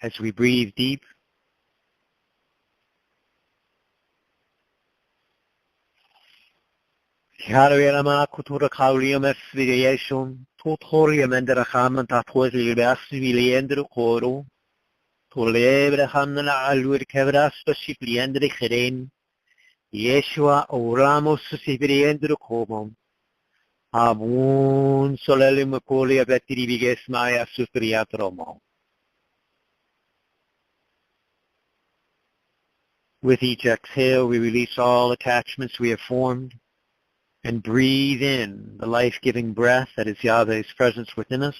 As we breathe deep, Harveyama kutura kaulium esvigation, tutorium and the Rahaman tatwasi basvi and the coro, to lebre hamna alur kevras specifically and the Heren, Yeshua o Ramos Sibiri and the Comum, Abun solelim colia betiribiges maya supriatromo. With each exhale, we release all attachments we have formed and breathe in the life-giving breath that is Yahweh's presence within us.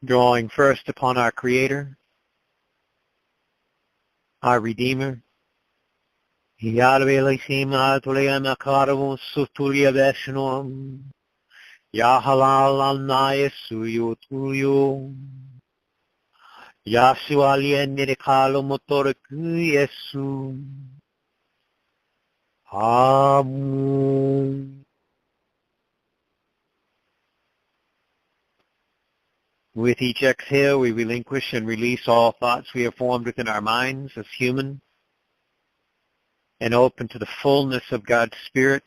Drawing first upon our Creator, our Redeemer. Yahweh Elohim Adonai Makaravon Sutulia Veshnum Yahalal Al-Naya Suyo Tuyo Yah Shua Lienirikalo Motoraku Yesu. Amen. With each exhale, we relinquish and release all thoughts we have formed within our minds as human and open to the fullness of God's Spirit,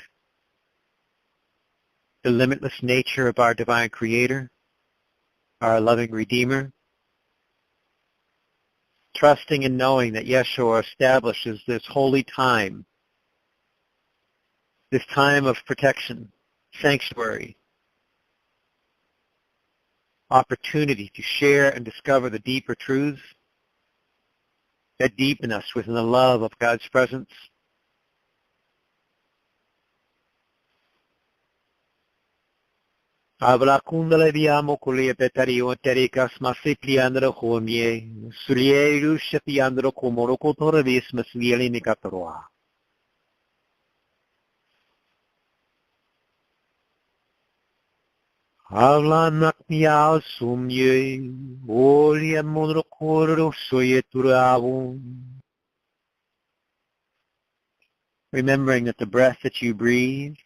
the limitless nature of our divine Creator, our loving Redeemer, trusting and knowing that Yah Shua establishes this holy time, this time of protection, sanctuary, opportunity to share and discover the deeper truths that deepen us within the love of God's presence. Avla kundale viamo kulia petario terikas masipliandro homie, sulie rushetiandro komoro kotorevis masvieli nikatroa. Avla nakniao sumye, olia monrokoro soyeturavo. Remembering that the breath that you breathe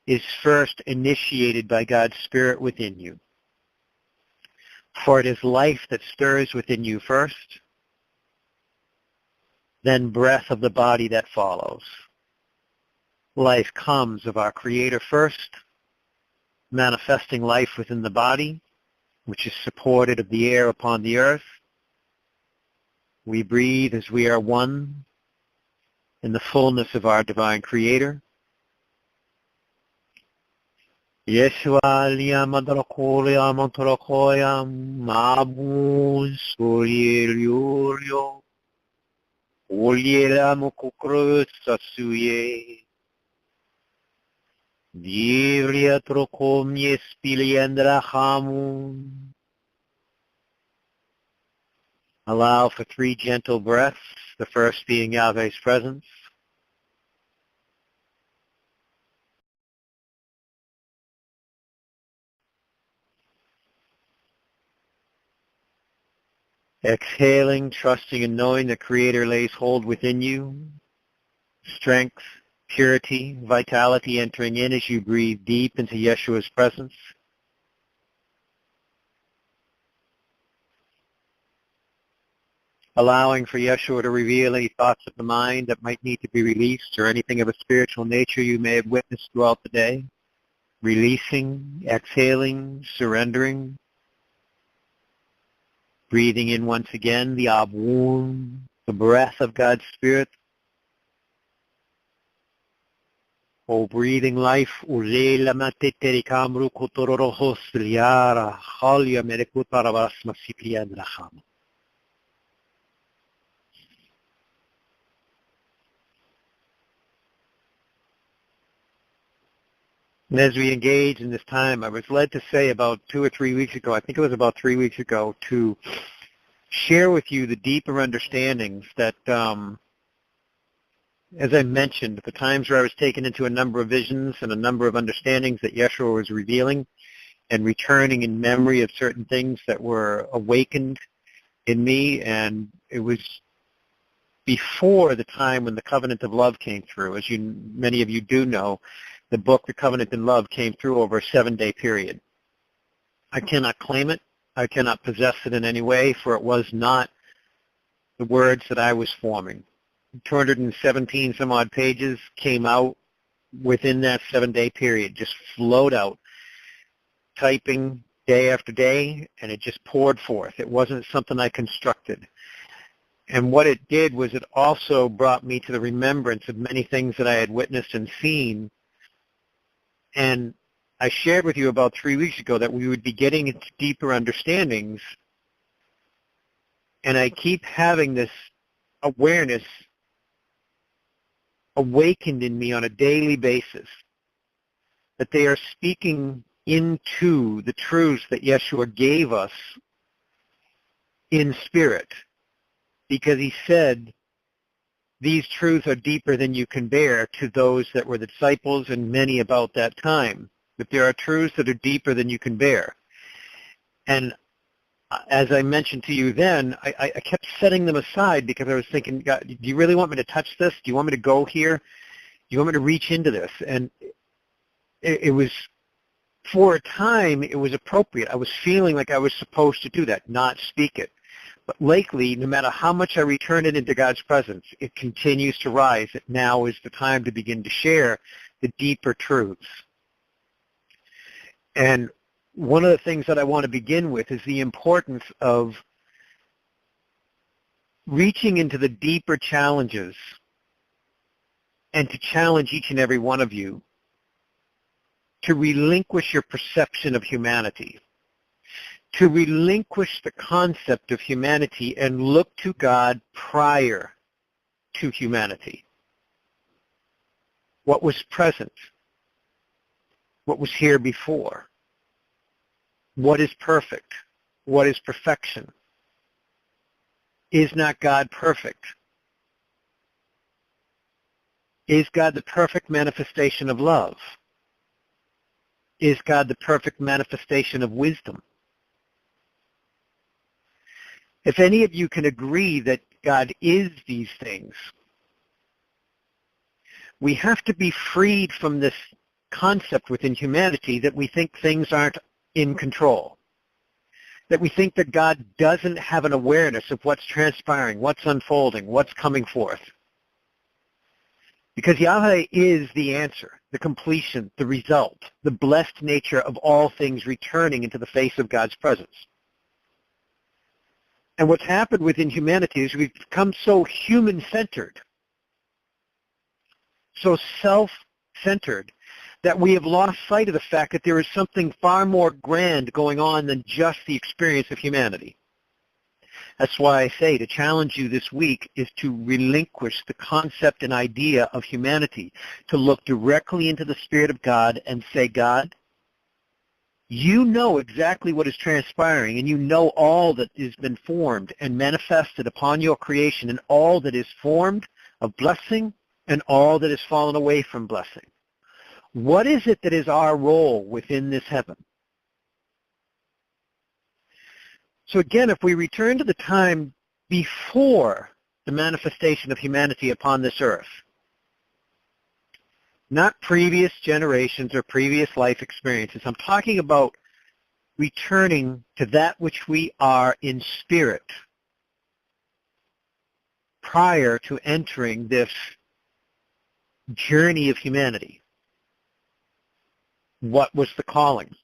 is first initiated by God's Spirit within you. For it is life that stirs within you first, then breath of the body that follows. Life comes of our Creator first, manifesting life within the body, which is supported of the air upon the earth. We breathe as we are one in the fullness of our divine Creator. Yeshua liamadrokolia montrokoya mabun solielio oliela mokukro sasuye divria trokomye spiliendra hamun. Allow for 3 gentle breaths, the first being Yahweh's presence. Exhaling, trusting and knowing the Creator lays hold within you. Strength, purity, vitality entering in as you breathe deep into Yeshua's presence. Allowing for Yeshua to reveal any thoughts of the mind that might need to be released or anything of a spiritual nature you may have witnessed throughout the day. Releasing, exhaling, surrendering. Breathing in once again the Abun, the breath of God's Spirit. O breathing life, ulela matete kamru kutororo hosliara, halia merikutara vasma sipian raham. And as we engage in this time, I was led to say about 2 or 3 weeks ago, I think it was about 3 weeks ago, to share with you the deeper understandings that, as I mentioned, the times where I was taken into a number of visions and a number of understandings that Yeshua was revealing and returning in memory of certain things that were awakened in me. And it was before the time when the covenant of love came through. As many of you do know, the book, The Covenant in Love, came through over a 7-day period. I cannot claim it. I cannot possess it in any way, for it was not the words that I was forming. 217 some odd pages came out within that 7-day period, just flowed out, typing day after day, and it just poured forth. It wasn't something I constructed. And what it did was it also brought me to the remembrance of many things that I had witnessed and seen. And I shared with you about 3 weeks ago that we would be getting into deeper understandings, and I keep having this awareness awakened in me on a daily basis that they are speaking into the truths that Yah Shua gave us in spirit, because he said these truths are deeper than you can bear to those that were the disciples and many about that time. But there are truths that are deeper than you can bear. And as I mentioned to you then, I kept setting them aside because I was thinking, God, do you really want me to touch this? Do you want me to go here? Do you want me to reach into this? And it was, for a time, it was appropriate. I was feeling like I was supposed to do that, not speak it. But lately, no matter how much I return it into God's presence, it continues to rise. That now is the time to begin to share the deeper truths. And one of the things that I want to begin with is the importance of reaching into the deeper challenges and to challenge each and every one of you to relinquish your perception of humanity, to relinquish the concept of humanity and look to God prior to humanity. What was present? What was here before? What is perfect? What is perfection? Is not God perfect? Is God the perfect manifestation of love? Is God the perfect manifestation of wisdom? If any of you can agree that God is these things, we have to be freed from this concept within humanity that we think things aren't in control, that we think that God doesn't have an awareness of what's transpiring, what's unfolding, what's coming forth. Because Yahweh is the answer, the completion, the result, the blessed nature of all things returning into the face of God's presence. And what's happened within humanity is we've become so human-centered, so self-centered, that we have lost sight of the fact that there is something far more grand going on than just the experience of humanity. That's why I say to challenge you this week is to relinquish the concept and idea of humanity, to look directly into the Spirit of God and say, God, you know exactly what is transpiring, and you know all that has been formed and manifested upon your creation, and all that is formed of blessing and all that has fallen away from blessing. What is it that is our role within this heaven? So again, if we return to the time before the manifestation of humanity upon this earth, not previous generations or previous life experiences, I'm talking about returning to that which we are in spirit prior to entering this journey of humanity. What was the calling?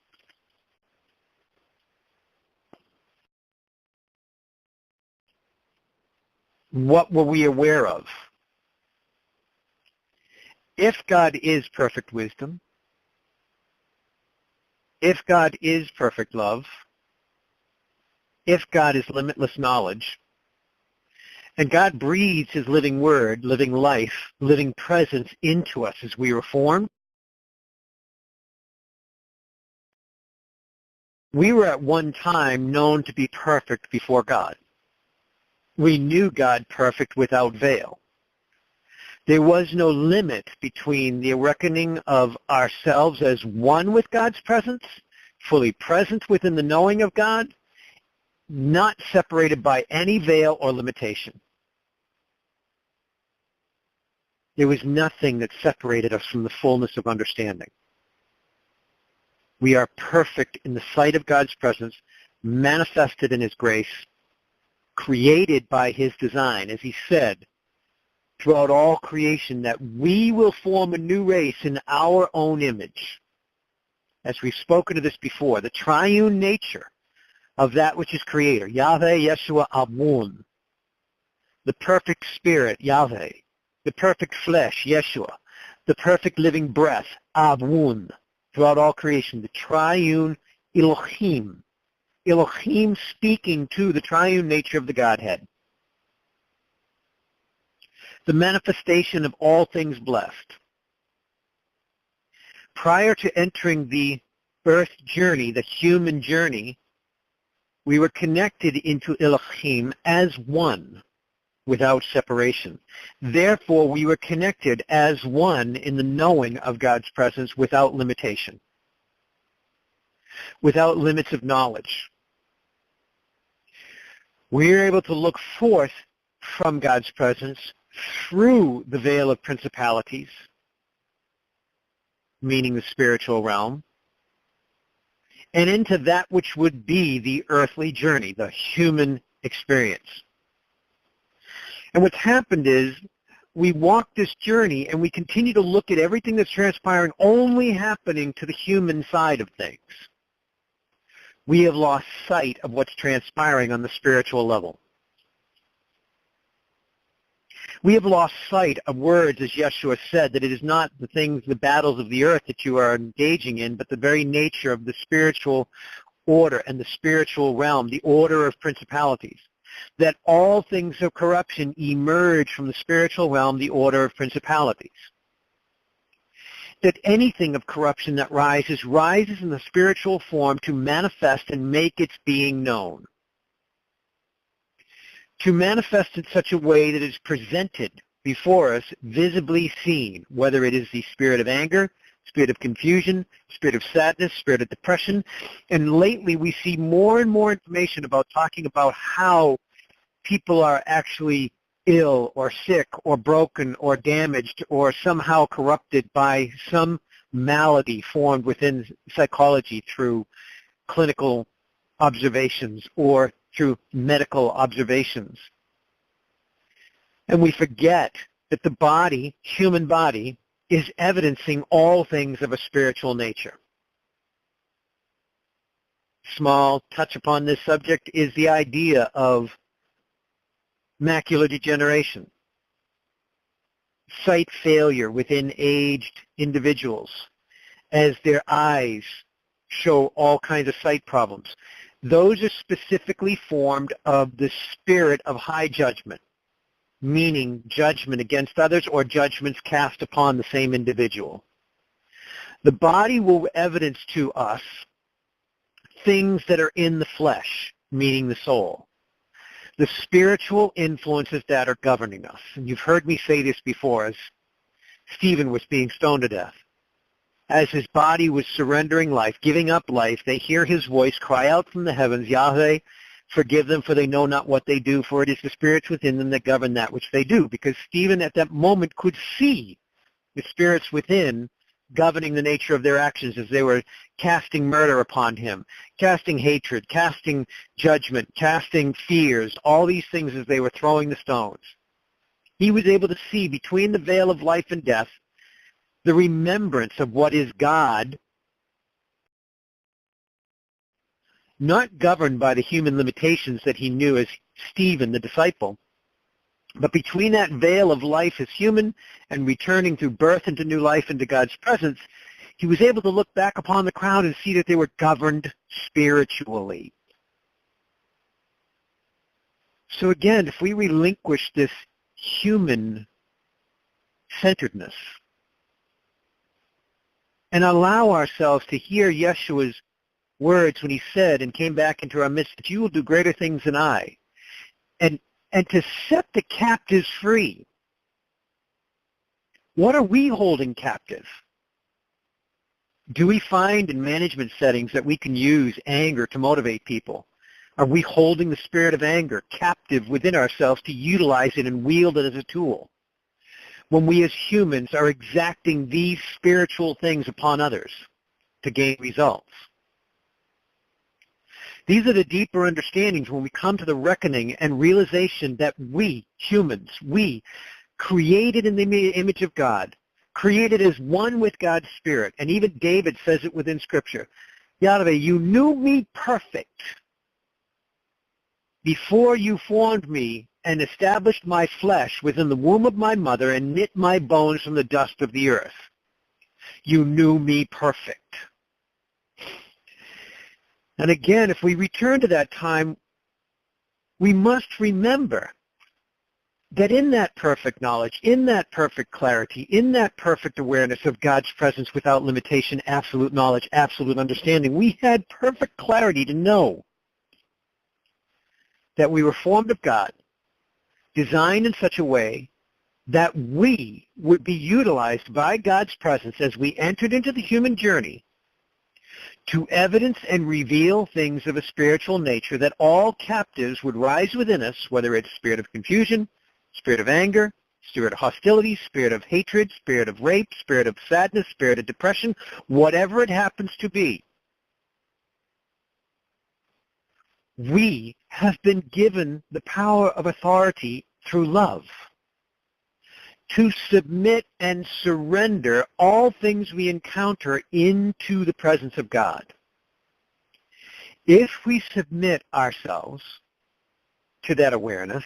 What were we aware of? If God is perfect wisdom, if God is perfect love, if God is limitless knowledge, and God breathes his living word, living life, living presence into us as we were formed, we were at one time known to be perfect before God. We knew God perfect without veil. There was no limit between the reckoning of ourselves as one with God's presence, fully present within the knowing of God, not separated by any veil or limitation. There was nothing that separated us from the fullness of understanding. We are perfect in the sight of God's presence, manifested in His grace, created by His design, as He said throughout all creation, that we will form a new race in our own image. As we've spoken of this before, the triune nature of that which is creator, Yahweh, Yah Shua, Amun, the perfect spirit, Yahweh, the perfect flesh, Yeshua, the perfect living breath, Amun, throughout all creation, the triune Elohim, Elohim speaking to the triune nature of the Godhead, the manifestation of all things blessed. Prior to entering the earth journey, the human journey, we were connected into Elohim as one, without separation. Therefore, we were connected as one in the knowing of God's presence without limitation, without limits of knowledge. We are able to look forth from God's presence through the veil of principalities, meaning the spiritual realm, and into that which would be the earthly journey, the human experience. And what's happened is we walk this journey and we continue to look at everything that's transpiring only happening to the human side of things. We have lost sight of what's transpiring on the spiritual level. We have lost sight of words, as Yah Shua said, that it is not the things, the battles of the earth that you are engaging in, but the very nature of the spiritual order and the spiritual realm, the order of principalities. That all things of corruption emerge from the spiritual realm, the order of principalities. That anything of corruption that rises in the spiritual form to manifest and make its being known. To manifest in such a way that it is presented before us, visibly seen, whether it is the spirit of anger, spirit of confusion, spirit of sadness, spirit of depression. And lately we see more and more information about talking about how people are actually ill or sick or broken or damaged or somehow corrupted by some malady formed within psychology through clinical observations or through medical observations. And we forget that the body, human body, is evidencing all things of a spiritual nature. Small touch upon this subject is the idea of macular degeneration, sight failure within aged individuals as their eyes show all kinds of sight problems. Those are specifically formed of the spirit of high judgment, meaning judgment against others or judgments cast upon the same individual. The body will evidence to us things that are in the flesh, meaning the soul. The spiritual influences that are governing us. And you've heard me say this before as Stephen was being stoned to death. As his body was surrendering life, giving up life, they hear his voice cry out from the heavens, Yahweh, forgive them, for they know not what they do, for it is the spirits within them that govern that which they do. Because Stephen at that moment could see the spirits within governing the nature of their actions as they were casting murder upon him, casting hatred, casting judgment, casting fears, all these things as they were throwing the stones. He was able to see between the veil of life and death the remembrance of what is God, not governed by the human limitations that he knew as Stephen, the disciple, but between that veil of life as human and returning through birth into new life into God's presence, he was able to look back upon the crowd and see that they were governed spiritually. So again, if we relinquish this human centeredness and allow ourselves to hear Yeshua's words when he said and came back into our midst that you will do greater things than I, and to set the captives free. What are we holding captive? Do we find in management settings that we can use anger to motivate people? Are we holding the spirit of anger captive within ourselves to utilize it and wield it as a tool? when we as humans are exacting these spiritual things upon others to gain results. These are the deeper understandings when we come to the reckoning and realization that we, humans, we, created in the image of God, created as one with God's Spirit, and even David says it within Scripture, Yahweh, you knew me perfect before you formed me and established my flesh within the womb of my mother and knit my bones from the dust of the earth. You knew me perfect. And again, if we return to that time, we must remember that in that perfect knowledge, in that perfect clarity, in that perfect awareness of God's presence without limitation, absolute knowledge, absolute understanding, we had perfect clarity to know that we were formed of God, designed in such a way that we would be utilized by God's presence as we entered into the human journey to evidence and reveal things of a spiritual nature, that all captives would rise within us, whether it's spirit of confusion, spirit of anger, spirit of hostility, spirit of hatred, spirit of rape, spirit of sadness, spirit of depression, whatever it happens to be. We have been given the power of authority through love to submit and surrender all things we encounter into the presence of God. If we submit ourselves to that awareness,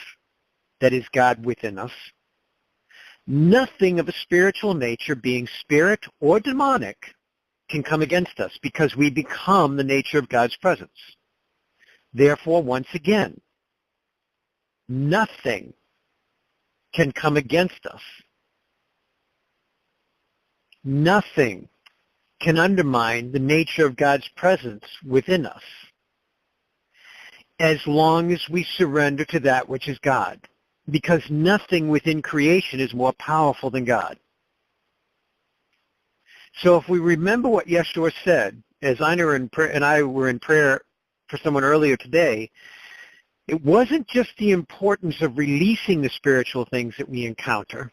that is God within us, nothing of a spiritual nature, being spirit or demonic, can come against us because we become the nature of God's presence. Therefore, once again, nothing can come against us. Nothing can undermine the nature of God's presence within us as long as we surrender to that which is God, because nothing within creation is more powerful than God. So if we remember what Yah Shua said, as Ina and I were in prayer for someone earlier today, it wasn't just the importance of releasing the spiritual things that we encounter.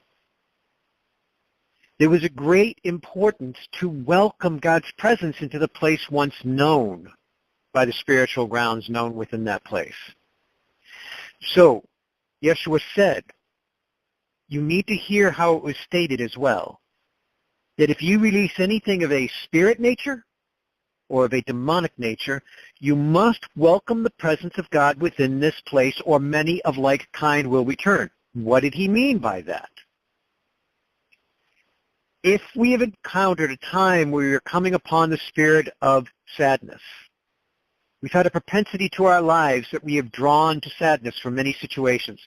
There was a great importance to welcome God's presence into the place once known by the spiritual grounds known within that place. So, Yah Shua said, you need to hear how it was stated as well, that if you release anything of a spirit nature or of a demonic nature, you must welcome the presence of God within this place, or many of like kind will return. What did he mean by that? If we have encountered a time where we are coming upon the spirit of sadness, we've had a propensity to our lives that we have drawn to sadness from many situations.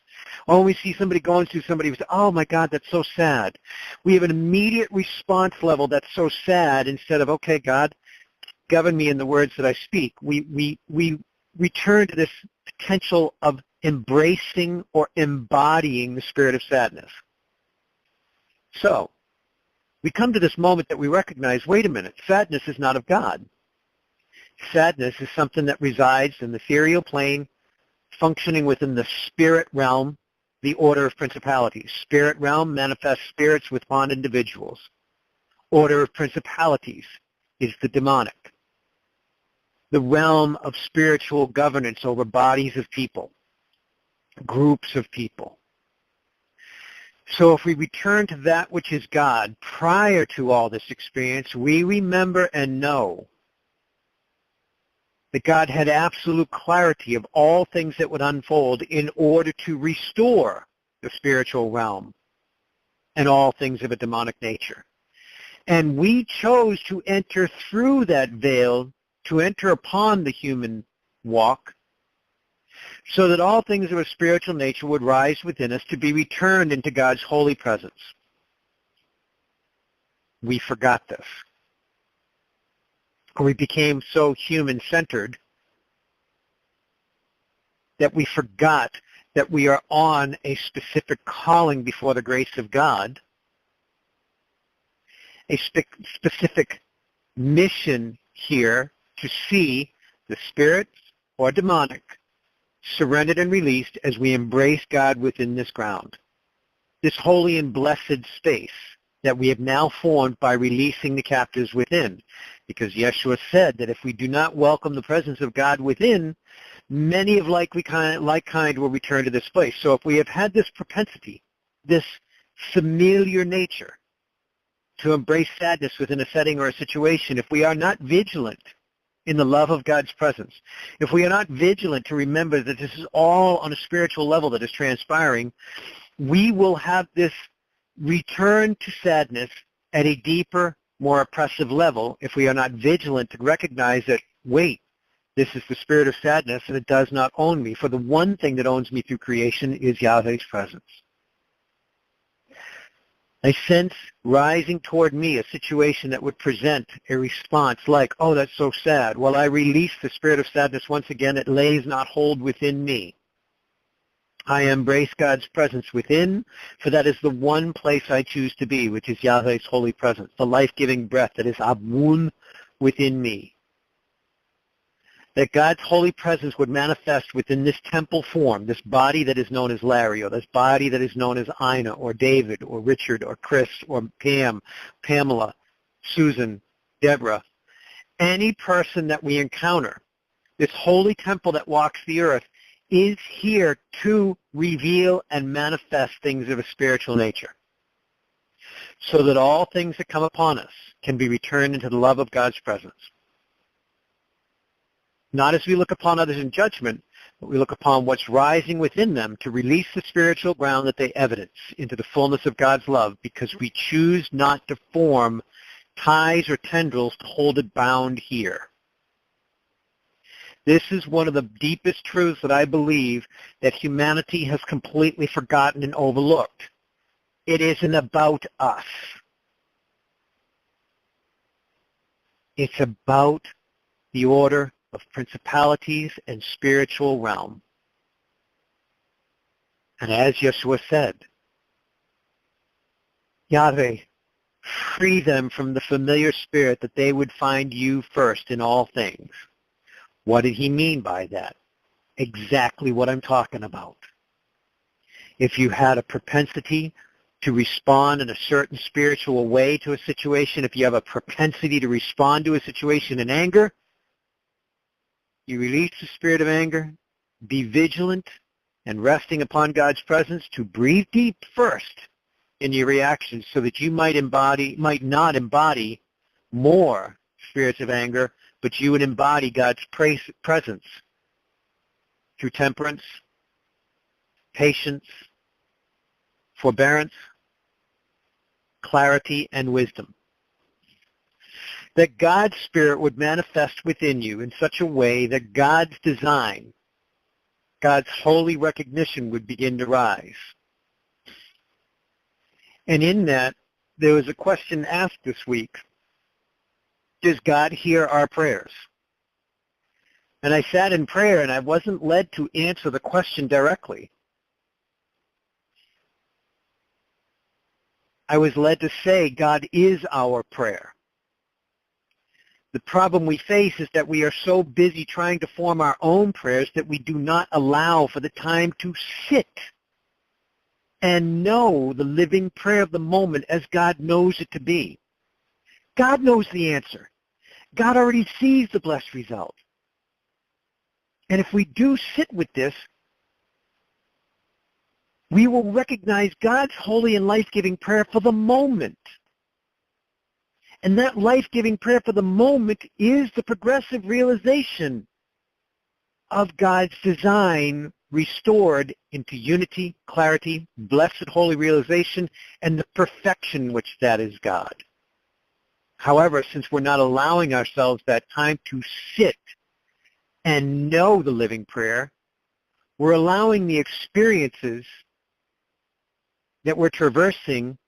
Or when we see somebody going through somebody, we say, oh my God, that's so sad. We have an immediate response level that's so sad, instead of, okay, God, govern me in the words that I speak. We return to this potential of embracing or embodying the spirit of sadness. So, we come to this moment that we recognize, wait a minute, sadness is not of God. Sadness is something that resides in the ethereal plane, functioning within the spirit realm, the order of principalities. Spirit realm manifests spirits within individuals. Order of principalities is the demonic, the realm of spiritual governance over bodies of people, groups of people. So if we return to that which is God prior to all this experience, we remember and know that God had absolute clarity of all things that would unfold in order to restore the spiritual realm and all things of a demonic nature. And we chose to enter through that veil, to enter upon the human walk, so that all things of a spiritual nature would rise within us to be returned into God's holy presence. We forgot this. We became so human-centered that we forgot that we are on a specific calling before the grace of God, a specific mission here to see the spirits or demonic surrendered and released as we embrace God within this ground. this holy and blessed space that we have now formed by releasing the captives within. Because Yah Shua said that if we do not welcome the presence of God within, many of like kind will return to this place. So if we have had this propensity, this familiar nature to embrace sadness within a setting or a situation, if we are not vigilant in the love of God's presence, if we are not vigilant to remember that this is all on a spiritual level that is transpiring, we will have this return to sadness at a deeper, more oppressive level if we are not vigilant to recognize that, wait, this is the spirit of sadness and it does not own me. For the one thing that owns me through creation is Yahweh's presence. I sense rising toward me a situation that would present a response like, oh, that's so sad. Well, I release the spirit of sadness once again. It lays not hold within me. I embrace God's presence within, for that is the one place I choose to be, which is Yahweh's holy presence, the life-giving breath that is Abun within me. That God's holy presence would manifest within this temple form, this body that is known as Larry, or this body that is known as Ina, or David, or Richard, or Chris, or Pam, Pamela, Susan, Deborah. Any person that we encounter, this holy temple that walks the earth, is here to reveal and manifest things of a spiritual nature, so that all things that come upon us can be returned into the love of God's presence. Not as we look upon others in judgment, but we look upon what's rising within them to release the spiritual ground that they evidence into the fullness of God's love, because we choose not to form ties or tendrils to hold it bound here. This is one of the deepest truths that I believe that humanity has completely forgotten and overlooked. It isn't about us. It's about the order of principalities and spiritual realm. And as Yah Shua said, Yahweh, free them from the familiar spirit that they would find you first in all things. What did he mean by that? Exactly what I'm talking about. If you had a propensity to respond in a certain spiritual way to a situation, if you have a propensity to respond to a situation in anger, you release the spirit of anger, be vigilant, and resting upon God's presence to breathe deep first in your reactions so that you might not embody more spirits of anger, but you would embody God's presence through temperance, patience, forbearance, clarity, and wisdom. That God's Spirit would manifest within you in such a way that God's design, God's holy recognition would begin to rise. And in that, there was a question asked this week. Does God hear our prayers? And I sat in prayer and I wasn't led to answer the question directly. I was led to say God is our prayer. The problem we face is that we are so busy trying to form our own prayers that we do not allow for the time to sit and know the living prayer of the moment as God knows it to be. God knows the answer. God already sees the blessed result. And if we do sit with this, we will recognize God's holy and life-giving prayer for the moment. And that life-giving prayer for the moment is the progressive realization of God's design restored into unity, clarity, blessed holy realization, and the perfection which that is God. However, since we're not allowing ourselves that time to sit and know the living prayer, we're allowing the experiences that we're traversing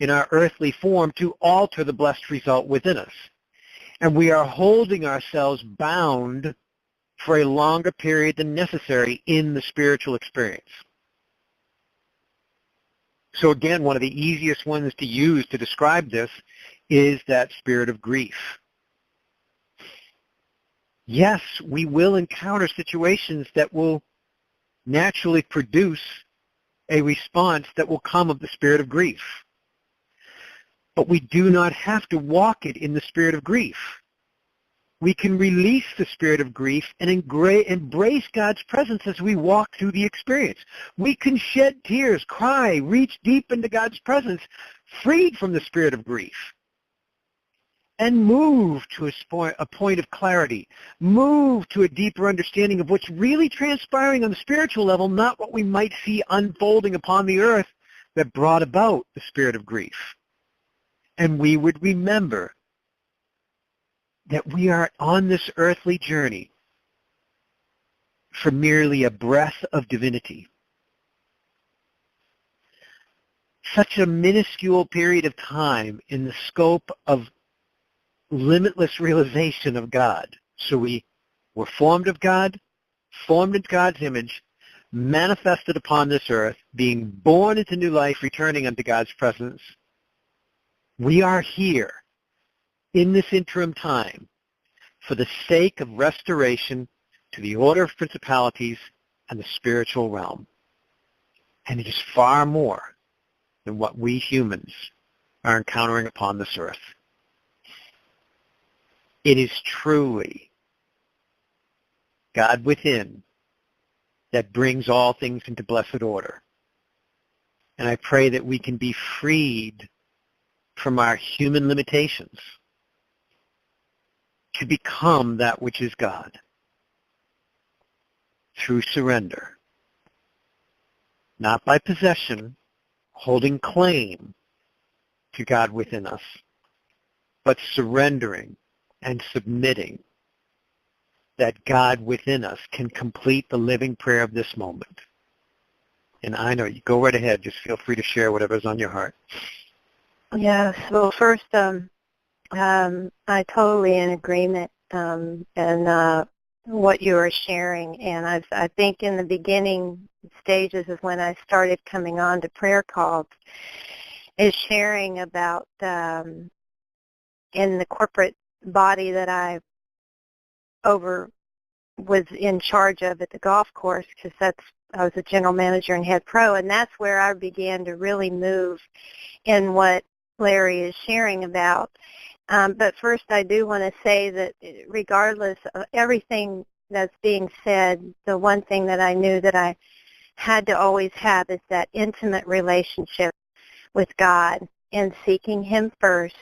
in our earthly form to alter the blessed result within us. And we are holding ourselves bound for a longer period than necessary in the spiritual experience. So again, one of the easiest ones to use to describe this is that spirit of grief. Yes, we will encounter situations that will naturally produce a response that will come of the spirit of grief. But we do not have to walk it in the spirit of grief. We can release the spirit of grief and embrace God's presence as we walk through the experience. We can shed tears, cry, reach deep into God's presence, freed from the spirit of grief, and move to a point of clarity, move to a deeper understanding of what's really transpiring on the spiritual level, not what we might see unfolding upon the earth that brought about the spirit of grief. And we would remember that we are on this earthly journey for merely a breath of divinity. Such a minuscule period of time in the scope of limitless realization of God. So we were formed of God, formed in God's image, manifested upon this earth, being born into new life, returning unto God's presence. We are here in this interim time for the sake of restoration to the order of principalities and the spiritual realm. And it is far more than what we humans are encountering upon this earth. It is truly God within that brings all things into blessed order. And I pray that we can be freed from our human limitations to become that which is God through surrender, not by possession, holding claim to God within us, but surrendering and submitting that God within us can complete the living prayer of this moment. And I know, you go right ahead. Just feel free to share whatever's on your heart. Yes. Well, first, I totally in agreement and what you were sharing. And I think in the beginning stages of when I started coming on to prayer calls is sharing about in the corporate body that I was in charge of at the golf course, because I was a general manager and head pro, and that's where I began to really move in what Larry is sharing about. But first I do want to say that regardless of everything that's being said, the one thing that I knew that I had to always have is that intimate relationship with God and seeking Him first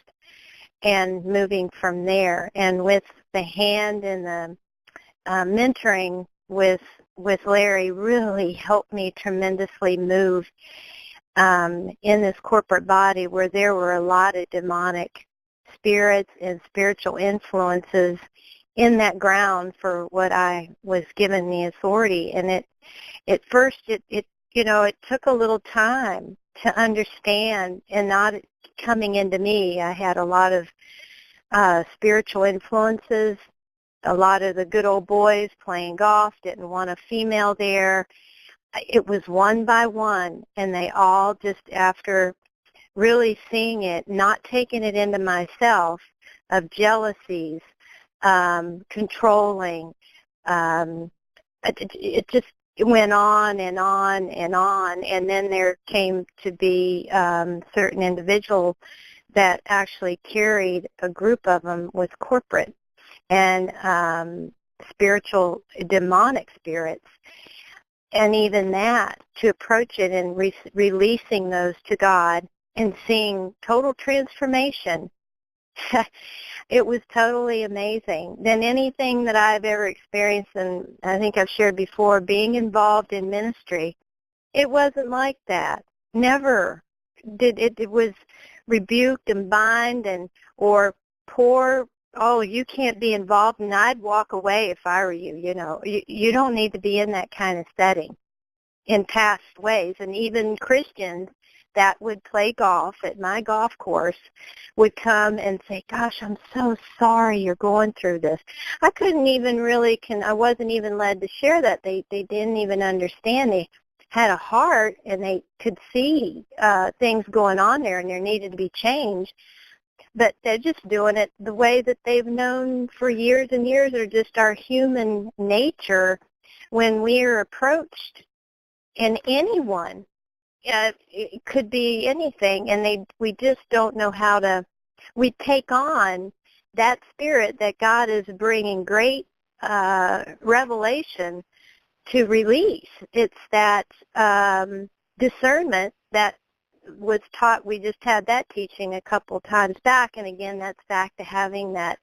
and moving from there. And with the hand and the mentoring with Larry really helped me tremendously move in this corporate body where there were a lot of demonic spirits and spiritual influences in that ground for what I was given the authority. And it took a little time to understand, and not coming into me. I had a lot of spiritual influences. A lot of the good old boys playing golf didn't want a female there. It was one by one, and they all just, after really seeing it, not taking it into myself, of jealousies, controlling, it just went on and on and on. And then there came to be certain individuals that actually carried a group of them with corporate and spiritual, demonic spirits. And even that, to approach it and releasing those to God and seeing total transformation, it was totally amazing. Than anything that I've ever experienced, and I think I've shared before, being involved in ministry, it wasn't like that. Never did it. It was rebuked and bind or poor. Oh, you can't be involved, and I'd walk away if I were you. You don't need to be in that kind of setting in past ways. And even Christians that would play golf at my golf course would come and say, gosh, I'm so sorry you're going through this. I couldn't even I wasn't even led to share that. They didn't even understand. They had a heart, and they could see things going on there, and there needed to be change. But they're just doing it the way that they've known for years and years, or just our human nature when we are approached. And anyone it could be anything, and we just don't know how to. We take on that spirit that God is bringing great revelation to release. It's that discernment that was taught. We just had that teaching a couple times back, and again, that's back to having that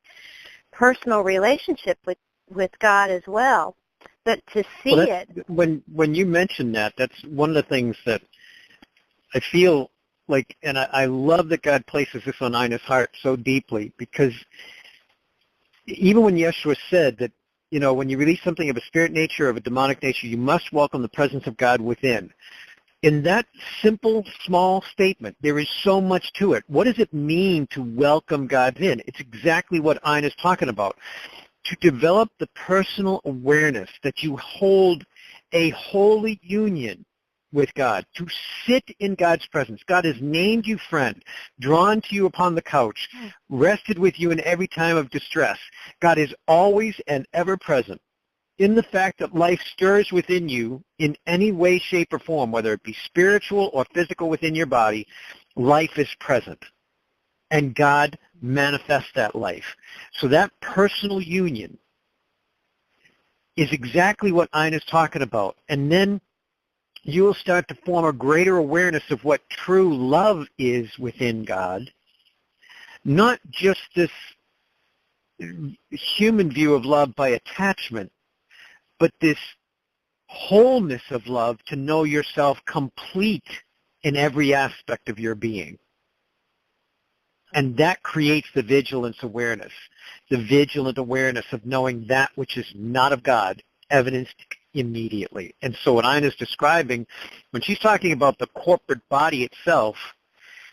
personal relationship with God as well. But to see it. When you mention that, that's one of the things that I feel like, and I love that God places this on Ina's heart so deeply, because even when Yah Shua said that, when you release something of a spirit nature, of a demonic nature, you must welcome the presence of God within. In that simple, small statement, there is so much to it. What does it mean to welcome God in? It's exactly what Ina's talking about. To develop the personal awareness that you hold a holy union with God, to sit in God's presence. God has named you friend, drawn to you upon the couch, rested with you in every time of distress. God is always and ever present. In the fact that life stirs within you in any way, shape, or form, whether it be spiritual or physical within your body, life is present. And God manifests that life. So that personal union is exactly what Ina's talking about. And then you will start to form a greater awareness of what true love is within God. Not just this human view of love by attachment, but this wholeness of love to know yourself complete in every aspect of your being. And that creates the vigilance awareness, the vigilant awareness of knowing that which is not of God, evidenced immediately. And so what Ina's describing, when she's talking about the corporate body itself,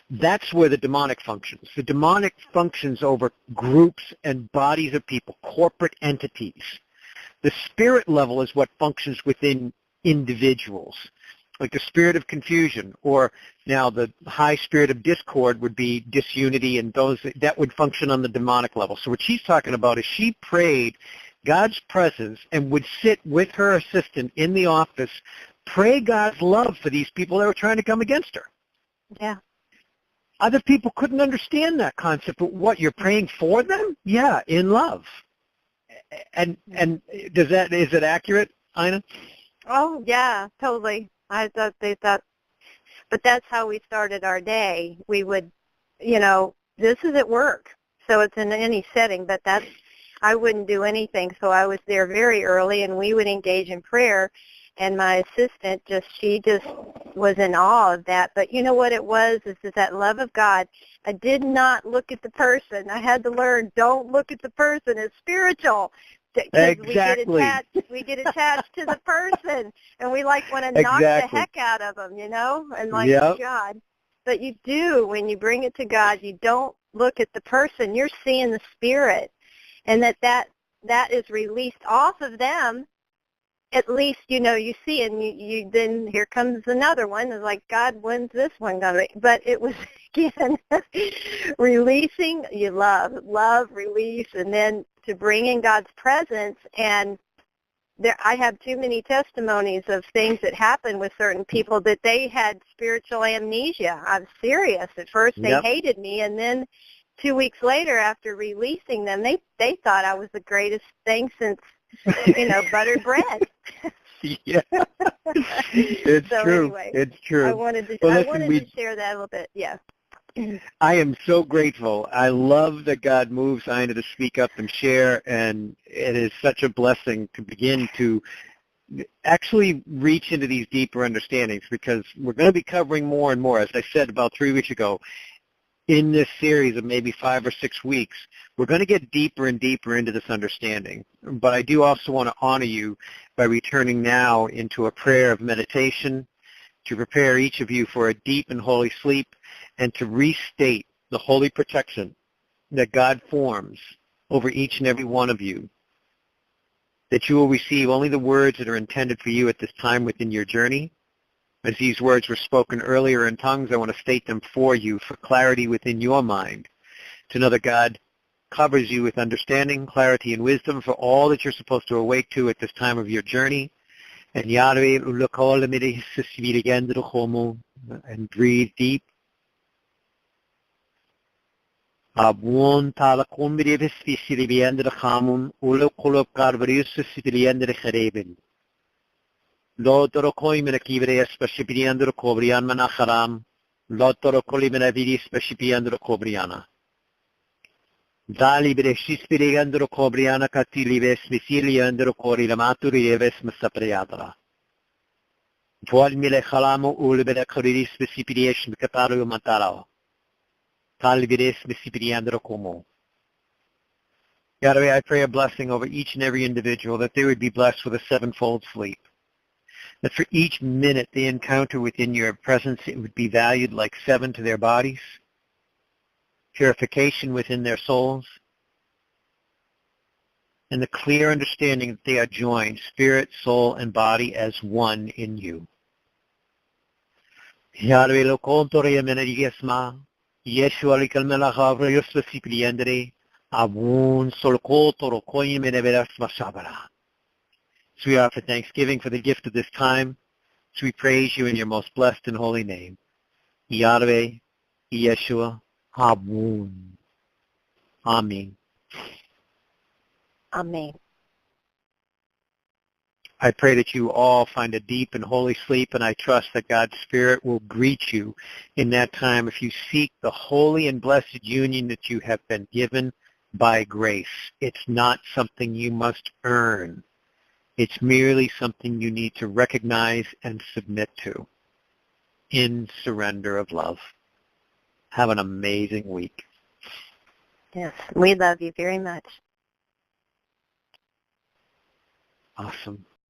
that's where the demonic functions. The demonic functions over groups and bodies of people, corporate entities. The spirit level is what functions within individuals, like the spirit of confusion, or now the high spirit of discord would be disunity, and those that would function on the demonic level. So what she's talking about is she prayed God's presence and would sit with her assistant in the office, pray God's love for these people that were trying to come against her. Yeah. Other people couldn't understand that concept, but what, you're praying for them? Yeah, in love. And is it accurate, Ina? Oh, yeah, totally. I thought they thought, but that's how we started our day. We would, this is at work, so it's in any setting, but I wouldn't do anything. So I was there very early, and we would engage in prayer, and my assistant she just was in awe of that. But you know what it was, is that love of God. I did not look at the person. I had to learn, don't look at the person. It's spiritual. Exactly. We get attached to the person, and we want to knock the heck out of them, and God. But you do, when you bring it to God, you don't look at the person. You're seeing the spirit, and that is released off of them. At least, you see, and you then here comes another one. It's like, God, when's this one going to be? But it was, again, releasing, you love, release, and then to bring in God's presence. And I have too many testimonies of things that happened with certain people that they had spiritual amnesia. I'm serious. At first they hated me, and then 2 weeks later, after releasing them, they thought I was the greatest thing since, buttered bread. Yeah. It's true. Anyway, it's true. I wanted to share that a little bit. Yeah. I am so grateful. I love that God moves Ina to speak up and share, and it is such a blessing to begin to actually reach into these deeper understandings, because we're going to be covering more and more. As I said about 3 weeks ago, in this series of maybe 5 or 6 weeks, we're going to get deeper and deeper into this understanding. But I do also want to honor you by returning now into a prayer of meditation to prepare each of you for a deep and holy sleep, and to restate the holy protection that God forms over each and every one of you, that you will receive only the words that are intended for you at this time within your journey. As these words were spoken earlier in tongues, I want to state them for you for clarity within your mind, to know that God covers you with understanding, clarity, and wisdom for all that you're supposed to awake to at this time of your journey, And Yahweh ulakol mede sisvil again to the homo and breathe deep. Abun talakon mede visvisi the end of the hamun ulakolop carvarius the end of the Kharebin. Lord Torokoi Menakivre Specipian de Cobrian Manacharam, Lord Torokoli Menavidis Specipian de Cobriana. Dali Breshis de Cobriana Catilives, Misilia and the Cori Lamaturi Eves Masapriadra. Voil Mile Halamo Ulbeda Coridis Specipiation Catario Mataro. Talibides Misipian de Como. Yahweh, I pray a blessing over each and every individual that they would be blessed with a sevenfold sleep. That for each minute they encounter within your presence, it would be valued like 7 to their bodies, purification within their souls, and the clear understanding that they are joined, spirit, soul, and body as one in you. Yahweh lo contore menedigesma, Yeshua li kalmelachavra yosvasipliendre, abun sol kotoro koye meneveras masabara. So we offer thanksgiving for the gift of this time. So we praise you in your most blessed and holy name. Yahweh, Yeshua, Habun. Amen. Amen. I pray that you all find a deep and holy sleep, and I trust that God's Spirit will greet you in that time if you seek the holy and blessed union that you have been given by grace. It's not something you must earn. It's merely something you need to recognize and submit to in surrender of love. Have an amazing week. Yes, we love you very much. Awesome.